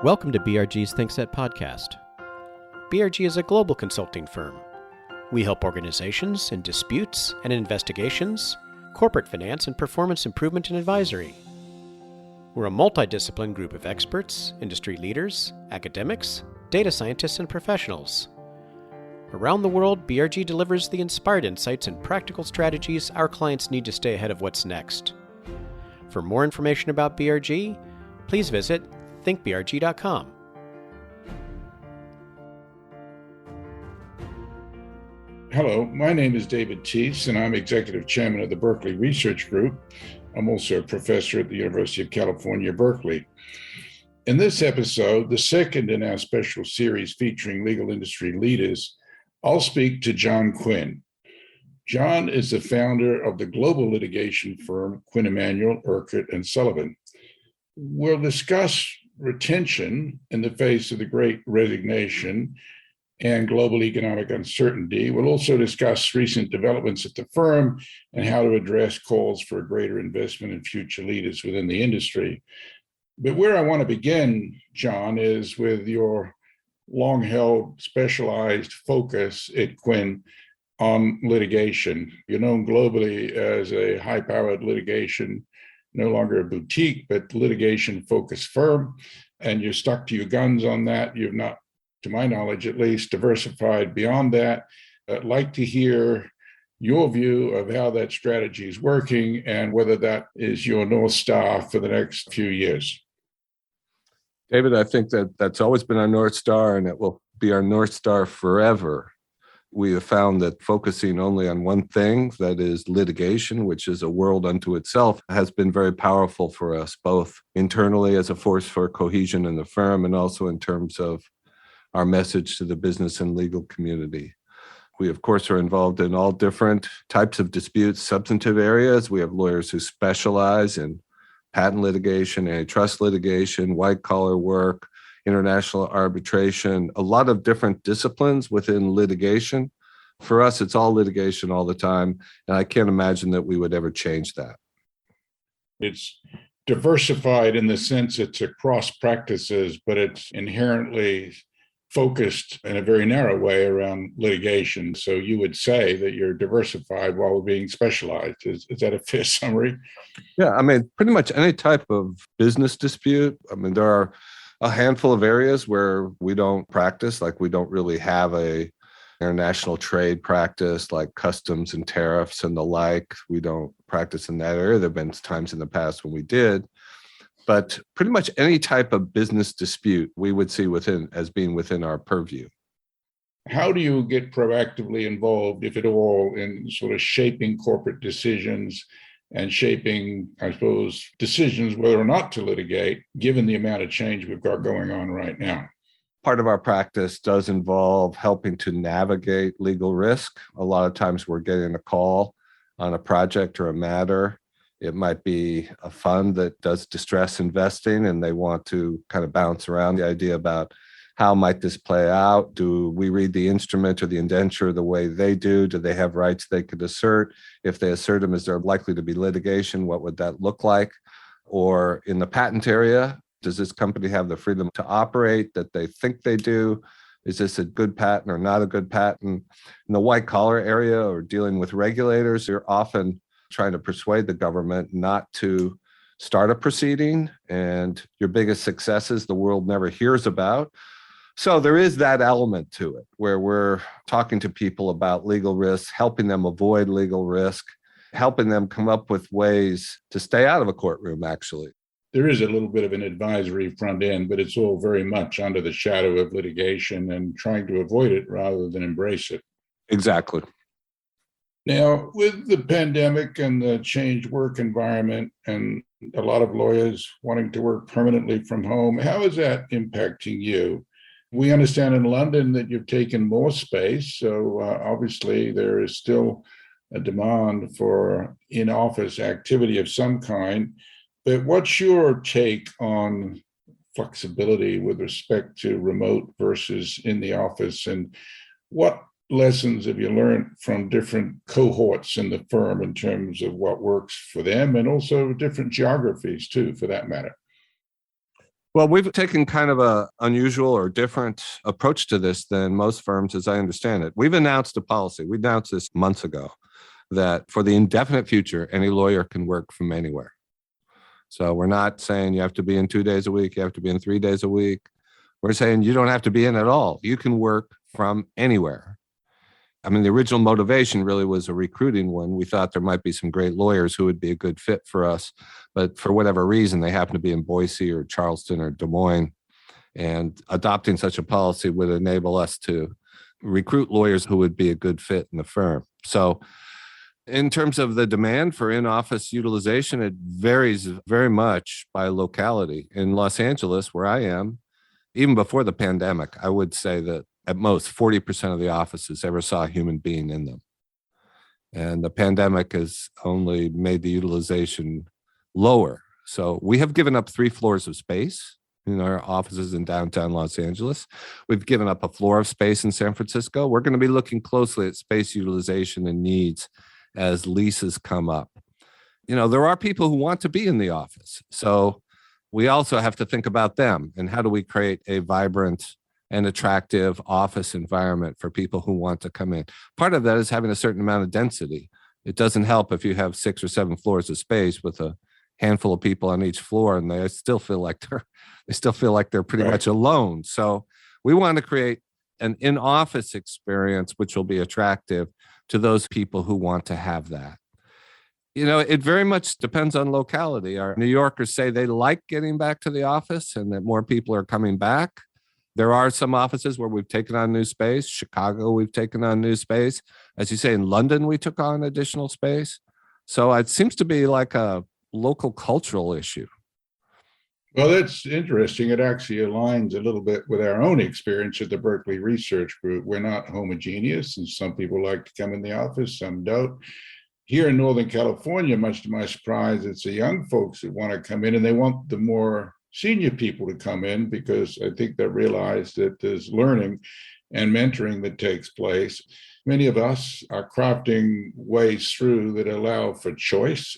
Welcome to BRG's ThinkSet podcast. BRG is a global consulting firm. We help organizations in disputes and investigations, corporate finance, and performance improvement and advisory. We're a multidisciplined group of experts, industry leaders, academics, data scientists, and professionals. Around the world, BRG delivers the inspired insights and practical strategies our clients need to stay ahead of what's next. For more information about BRG, please visit thinkbrg.com. Hello, my name is David Teese, and I'm Executive Chairman of the Berkeley Research Group. I'm also a professor at the University of California, Berkeley. In this episode, the second in our special series featuring legal industry leaders, I'll speak to John Quinn. John is the founder of the global litigation firm Quinn Emanuel, Urquhart & Sullivan. We'll discuss retention in the face of the Great Resignation and global economic uncertainty. We'll also discuss recent developments at the firm and how to address calls for greater investment in future leaders within the industry. But where I want to begin, John, is with your long-held specialized focus at Quinn on litigation. You're known globally as a high-powered litigation, no longer a boutique, but litigation-focused firm, and you're stuck to your guns on that. You've not, to my knowledge at least, diversified beyond that. I'd like to hear your view of how that strategy is working and whether that is your North Star for the next few years. David, I think that's always been our North Star, and it will be our North Star forever. We have found that focusing only on one thing, that is litigation, which is a world unto itself, has been very powerful for us, both internally as a force for cohesion in the firm and also in terms of our message to the business and legal community. We, of course, are involved in all different types of disputes, substantive areas. We have lawyers who specialize in patent litigation, antitrust litigation, white-collar work, international arbitration, a lot of different disciplines within litigation. For us, it's all litigation all the time, and I can't imagine that we would ever change that. It's diversified in the sense it's across practices, but it's inherently focused in a very narrow way around litigation. So you would say that you're diversified while being specialized. Is that a fair summary? Yeah, I mean, pretty much any type of business dispute. I mean, there are a handful of areas where we don't practice, like we don't really have a international trade practice like customs and tariffs and the like. We don't practice in that area. There have been times in the past when we did. But pretty much any type of business dispute we would see as being within our purview. How do you get proactively involved, if at all, in sort of shaping corporate decisions and shaping, I suppose, decisions whether or not to litigate, given the amount of change we've got going on right now? Part of our practice does involve helping to navigate legal risk. A lot of times we're getting a call on a project or a matter. It might be a fund that does distress investing and they want to kind of bounce around the idea about how might this play out? Do we read the instrument or the indenture the way they do? Do they have rights they could assert? If they assert them, is there likely to be litigation? What would that look like? Or in the patent area, does this company have the freedom to operate that they think they do? Is this a good patent or not a good patent? In the white collar area or dealing with regulators, you're often trying to persuade the government not to start a proceeding, and your biggest successes the world never hears about. So there is that element to it where we're talking to people about legal risks, helping them avoid legal risk, helping them come up with ways to stay out of a courtroom, actually. There is a little bit of an advisory front end, but it's all very much under the shadow of litigation and trying to avoid it rather than embrace it. Exactly. Now, with the pandemic and the changed work environment and a lot of lawyers wanting to work permanently from home, how is that impacting you? We understand in London that you've taken more space, so obviously there is still a demand for in-office activity of some kind. But what's your take on flexibility with respect to remote versus in the office, and what lessons have you learned from different cohorts in the firm in terms of what works for them and also different geographies too, for that matter? Well, we've taken kind of a unusual or different approach to this than most firms, as I understand it. We've announced a policy. We announced this months ago that for the indefinite future, any lawyer can work from anywhere. So we're not saying you have to be in 2 days a week, you have to be in 3 days a week. We're saying you don't have to be in at all. You can work from anywhere. I mean, the original motivation really was a recruiting one. We thought there might be some great lawyers who would be a good fit for us, but for whatever reason, they happen to be in Boise or Charleston or Des Moines. And adopting such a policy would enable us to recruit lawyers who would be a good fit in the firm. So in terms of the demand for in-office utilization, it varies very much by locality. In Los Angeles, where I am, even before the pandemic, I would say that at most 40% of the offices ever saw a human being in them. And the pandemic has only made the utilization lower. So we have given up 3 floors of space in our offices in downtown Los Angeles. We've given up a floor of space in San Francisco. We're going to be looking closely at space utilization and needs as leases come up. There are people who want to be in the office. So we also have to think about them and how do we create a vibrant and attractive office environment for people who want to come in. Part of that is having a certain amount of density. It doesn't help if you have 6 or 7 floors of space with a handful of people on each floor, and they still feel like they're pretty much alone. So we want to create an in-office experience which will be attractive to those people who want to have that. It very much depends on locality. Our New Yorkers say they like getting back to the office and that more people are coming back. There are some offices where we've taken on new space. Chicago, we've taken on new space. As you say, in London, we took on additional space. So it seems to be like a local cultural issue. Well, that's interesting. It actually aligns a little bit with our own experience at the Berkeley Research Group. We're not homogeneous, and some people like to come in the office, some don't. Here in Northern California, much to my surprise, it's the young folks that want to come in, and they want the more senior people to come in because I think they realize that there's learning and mentoring that takes place. Many of us are crafting ways through that allow for choice,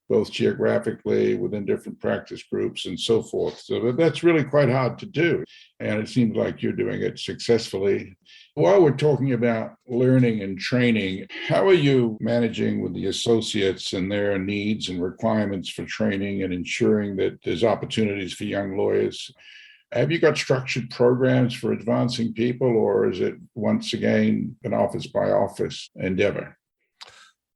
both geographically within different practice groups and so forth. So that's really quite hard to do. And it seems like you're doing it successfully. While we're talking about learning and training, how are you managing with the associates and their needs and requirements for training and ensuring that there's opportunities for young lawyers? Have you got structured programs for advancing people, or is it once again an office by office endeavor?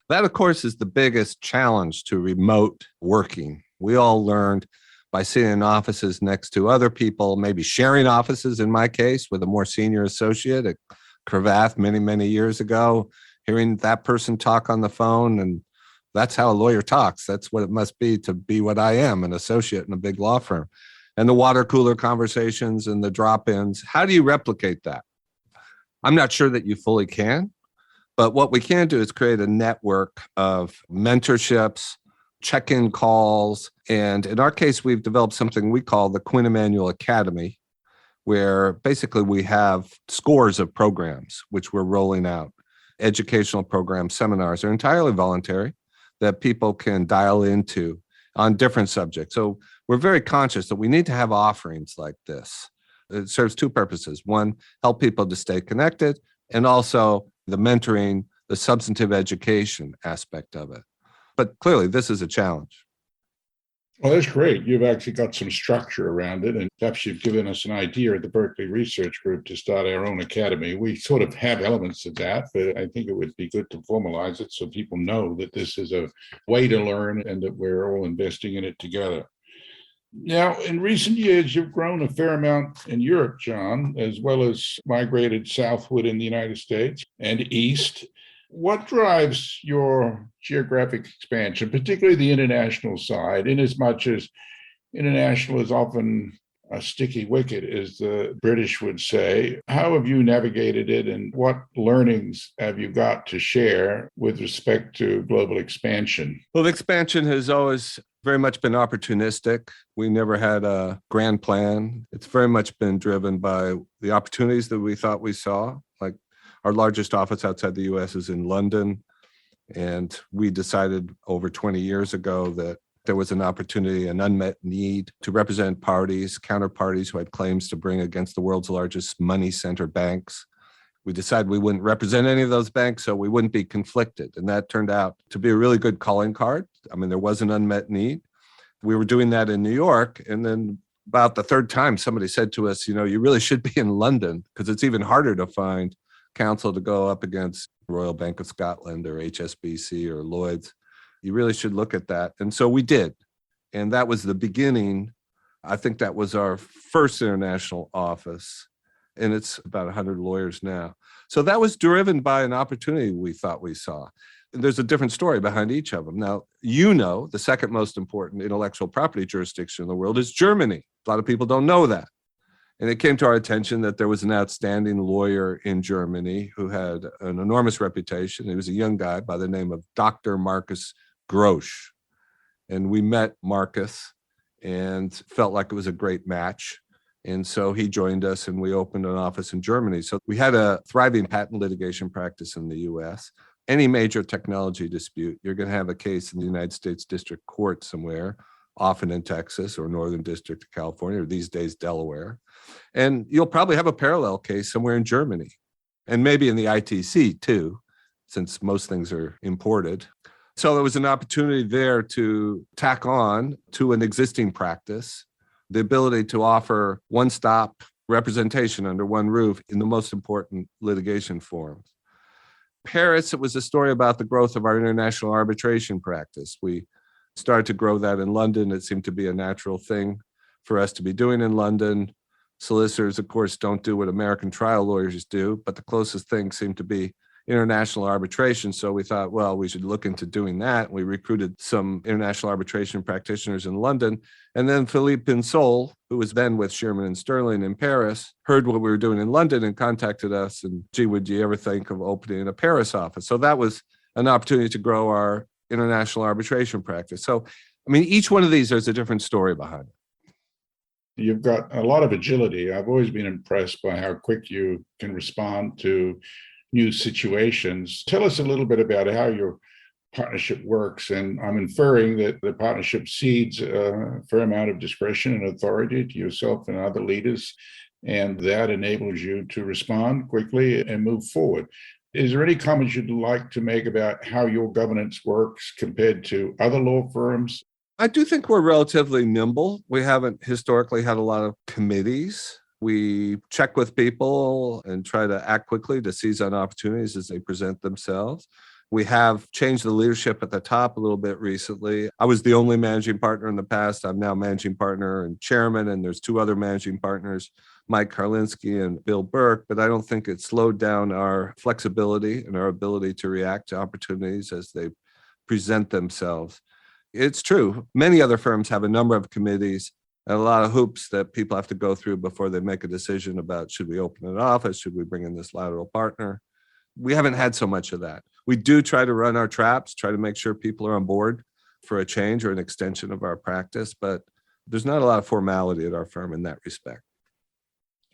That, of course, is the biggest challenge to remote working. We all learned by sitting in offices next to other people, maybe sharing offices in my case with a more senior associate at Cravath many, many years ago, hearing that person talk on the phone. And that's how a lawyer talks. That's what it must be to be what I am, an associate in a big law firm. And the water cooler conversations and the drop-ins. How do you replicate that? I'm not sure that you fully can. But what we can do is create a network of mentorships, check-in calls. And in our case, we've developed something we call the Quinn Academy, where basically we have scores of programs which we're rolling out. Educational programs, seminars are entirely voluntary that people can dial into on different subjects. So we're very conscious that we need to have offerings like this. It serves 2 purposes. One, help people to stay connected, and also the mentoring, the substantive education aspect of it. But clearly, this is a challenge. Well, that's great. You've actually got some structure around it, and perhaps you've given us an idea at the Berkeley Research Group to start our own academy. We sort of have elements of that, but I think it would be good to formalize it so people know that this is a way to learn and that we're all investing in it together. Now, in recent years, you've grown a fair amount in Europe, John, as well as migrated southward in the United States and east. What drives your geographic expansion, particularly the international side, in as much as international is often a sticky wicket, as the British would say? How have you navigated it, and what learnings have you got to share with respect to global expansion? Well, the expansion has always very much been opportunistic. We never had a grand plan. It's very much been driven by the opportunities that we thought we saw. Like our largest office outside the US is in London. And we decided over 20 years ago that There was an opportunity, an unmet need to represent parties, counterparties who had claims to bring against the world's largest money center banks. We decided we wouldn't represent any of those banks, so we wouldn't be conflicted. And that turned out to be a really good calling card. I mean, there was an unmet need. We were doing that in New York. And then about the third time, somebody said to us, you really should be in London because it's even harder to find counsel to go up against Royal Bank of Scotland or HSBC or Lloyd's. You really should look at that. And so we did. And that was the beginning. I think that was our first international office. And it's about 100 lawyers now. So that was driven by an opportunity we thought we saw. And there's a different story behind each of them. Now, the second most important intellectual property jurisdiction in the world is Germany. A lot of people don't know that. And it came to our attention that there was an outstanding lawyer in Germany who had an enormous reputation. He was a young guy by the name of Dr. Marcus Grosch. And we met Marcus and felt like it was a great match. And so he joined us and we opened an office in Germany. So we had a thriving patent litigation practice in the US. Any major technology dispute, you're going to have a case in the United States District Court somewhere, often in Texas or Northern District of California, or these days Delaware. And you'll probably have a parallel case somewhere in Germany and maybe in the ITC too, since most things are imported. So there was an opportunity there to tack on to an existing practice, the ability to offer one-stop representation under one roof in the most important litigation forums. Paris, it was a story about the growth of our international arbitration practice. We started to grow that in London. It seemed to be a natural thing for us to be doing in London. Solicitors, of course, don't do what American trial lawyers do, but the closest thing seemed to be international arbitration. So we thought, well, we should look into doing that. We recruited some international arbitration practitioners in London. And then Philippe Pinsol, who was then with Shearman and Sterling in Paris, heard what we were doing in London and contacted us. And gee, would you ever think of opening a Paris office? So that was an opportunity to grow our international arbitration practice. So, I mean, each one of these, there's a different story behind it. You've got a lot of agility. I've always been impressed by how quick you can respond to new situations. Tell us a little bit about how your partnership works. And I'm inferring that the partnership cedes a fair amount of discretion and authority to yourself and other leaders, and that enables you to respond quickly and move forward. Is there any comments you'd like to make about how your governance works compared to other law firms? I do think we're relatively nimble. We haven't historically had a lot of committees. We check with people and try to act quickly to seize on opportunities as they present themselves. We have changed the leadership at the top a little bit recently. I was the only managing partner in the past. I'm now managing partner and chairman, and there's two other managing partners, Mike Karlinski and Bill Burke, but I don't think it slowed down our flexibility and our ability to react to opportunities as they present themselves. It's true. Many other firms have a number of committees and a lot of hoops that people have to go through before they make a decision about, should we open an office? Should we bring in this lateral partner? We haven't had so much of that. We do try to run our traps, try to make sure people are on board for a change or an extension of our practice, but there's not a lot of formality at our firm in that respect.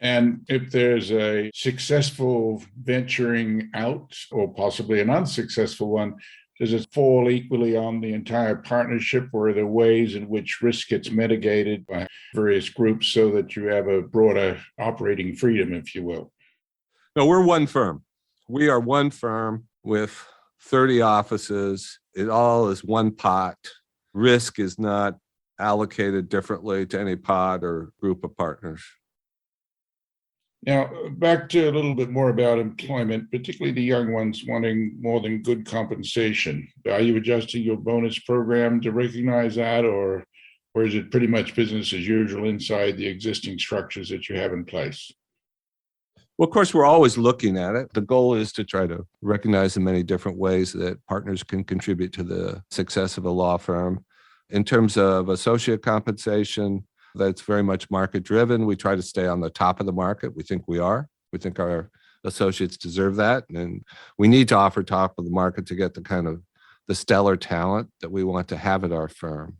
And if there's a successful venturing out or possibly an unsuccessful one, does it fall equally on the entire partnership, or are there ways in which risk gets mitigated by various groups so that you have a broader operating freedom, if you will? No, we're one firm. We are one firm with 30 offices. It all is one pot. Risk is not allocated differently to any pot or group of partners. Now, back to a little bit more about employment, particularly the young ones wanting more than good compensation. Are you adjusting your bonus program to recognize that, or is it pretty much business as usual inside the existing structures that you have in place? Well, of course, we're always looking at it. The goal is to try to recognize in many different ways that partners can contribute to the success of a law firm. In terms of associate compensation, that's very much market driven. We try to stay on the top of the market. We think we are. We think our associates deserve that. And we need to offer top of the market to get the kind of the stellar talent that we want to have at our firm.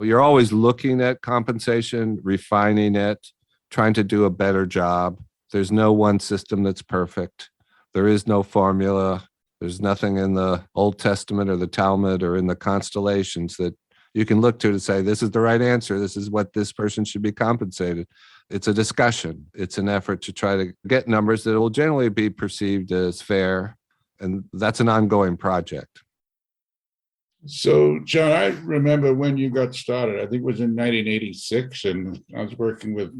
You're always looking at compensation, refining it, trying to do a better job. There's no one system that's perfect. There is no formula. There's nothing in the Old Testament or the Talmud or in the constellations that you can look to say, this is the right answer. This is what this person should be compensated. It's a discussion. It's an effort to try to get numbers that will generally be perceived as fair. And that's an ongoing project. So, John, I remember when you got started, I think it was in 1986, and I was working with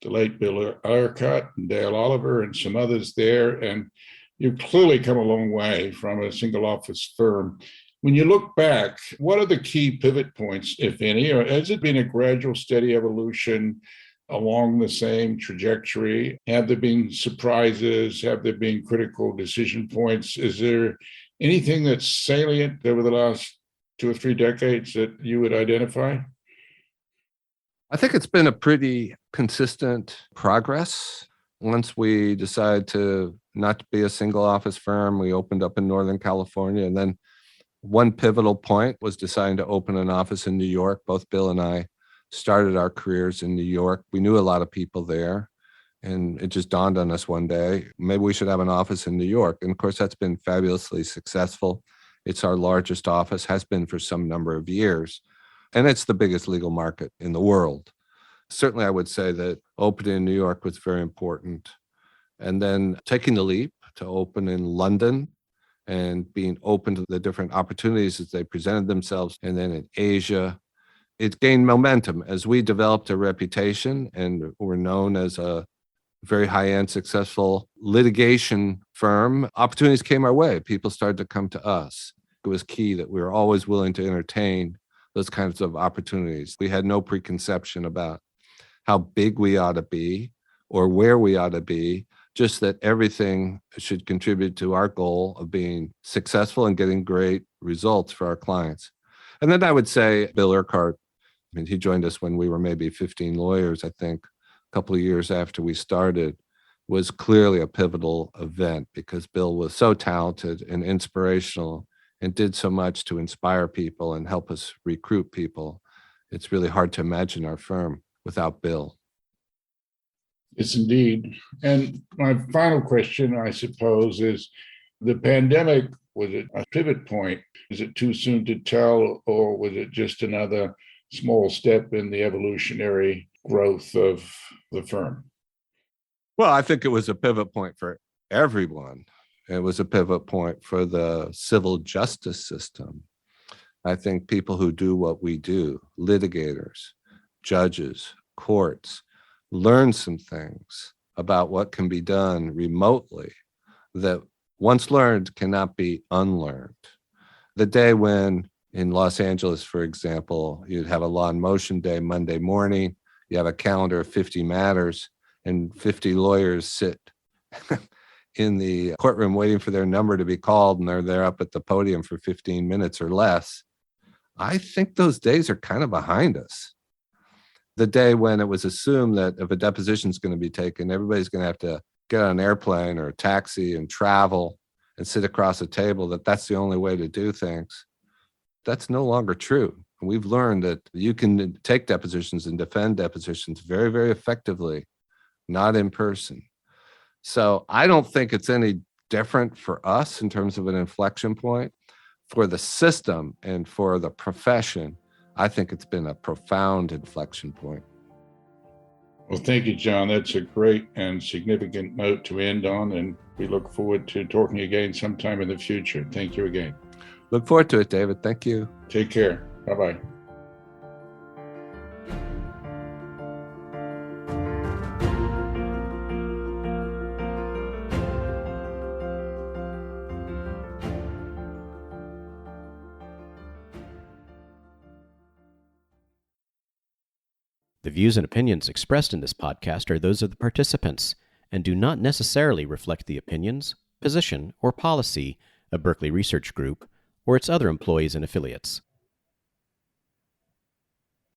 the late Bill Urquhart and Dale Oliver and some others there. And you've clearly come a long way from a single office firm. When you look back, what are the key pivot points, if any, or has it been a gradual, steady evolution along the same trajectory? Have there been surprises? Have there been critical decision points? Is there anything that's salient over the last 2 or 3 decades that you would identify? I think it's been a pretty consistent progress. Once we decided to not be a single office firm, we opened up in Northern California. And then one pivotal point was deciding to open an office in New York. Both Bill and I started our careers in New York. We knew a lot of people there. And it just dawned on us one day, maybe we should have an office in New York. And of course, that's been fabulously successful. It's our largest office, has been for some number of years. And it's the biggest legal market in the world. Certainly, I would say that opening in New York was very important. And then taking the leap to open in London and being open to the different opportunities as they presented themselves. And then in Asia, it gained momentum as we developed a reputation and were known as a very high-end, successful litigation firm. Opportunities came our way. People started to come to us. It was key that we were always willing to entertain those kinds of opportunities. We had no preconception about how big we ought to be or where we ought to be, just that everything should contribute to our goal of being successful and getting great results for our clients. And then I would say Bill Urquhart, he joined us when we were maybe 15 lawyers, I think, a couple of years after we started, was clearly a pivotal event because Bill was so talented and inspirational and did so much to inspire people and help us recruit people. It's really hard to imagine our firm without Bill. Yes, indeed. And my final question, I suppose, is the pandemic, was it a pivot point? Is it too soon to tell, or was it just another small step in the evolutionary growth of the firm? Well, I think it was a pivot point for everyone. It was a pivot point for the civil justice system. I think people who do what we do, litigators, judges, courts, learn some things about what can be done remotely that once learned cannot be unlearned. The day when in Los Angeles, for example, you'd have a law in motion day Monday morning, you have a calendar of 50 matters and 50 lawyers sit in the courtroom waiting for their number to be called, and they're there up at the podium for 15 minutes or less. I think those days are kind of behind us. The day when it was assumed that if a deposition is going to be taken, everybody's going to have to get on an airplane or a taxi and travel and sit across a table, that's the only way to do things. That's no longer true. We've learned that you can take depositions and defend depositions very, very effectively, not in person. So I don't think it's any different for us in terms of an inflection point. For the system and for the profession, I think it's been a profound inflection point. Well, thank you, John. That's a great and significant note to end on, and we look forward to talking again sometime in the future. Thank you again. Look forward to it, David. Thank you. Take care. Bye-bye. The views and opinions expressed in this podcast are those of the participants and do not necessarily reflect the opinions, position, or policy of Berkeley Research Group or its other employees and affiliates.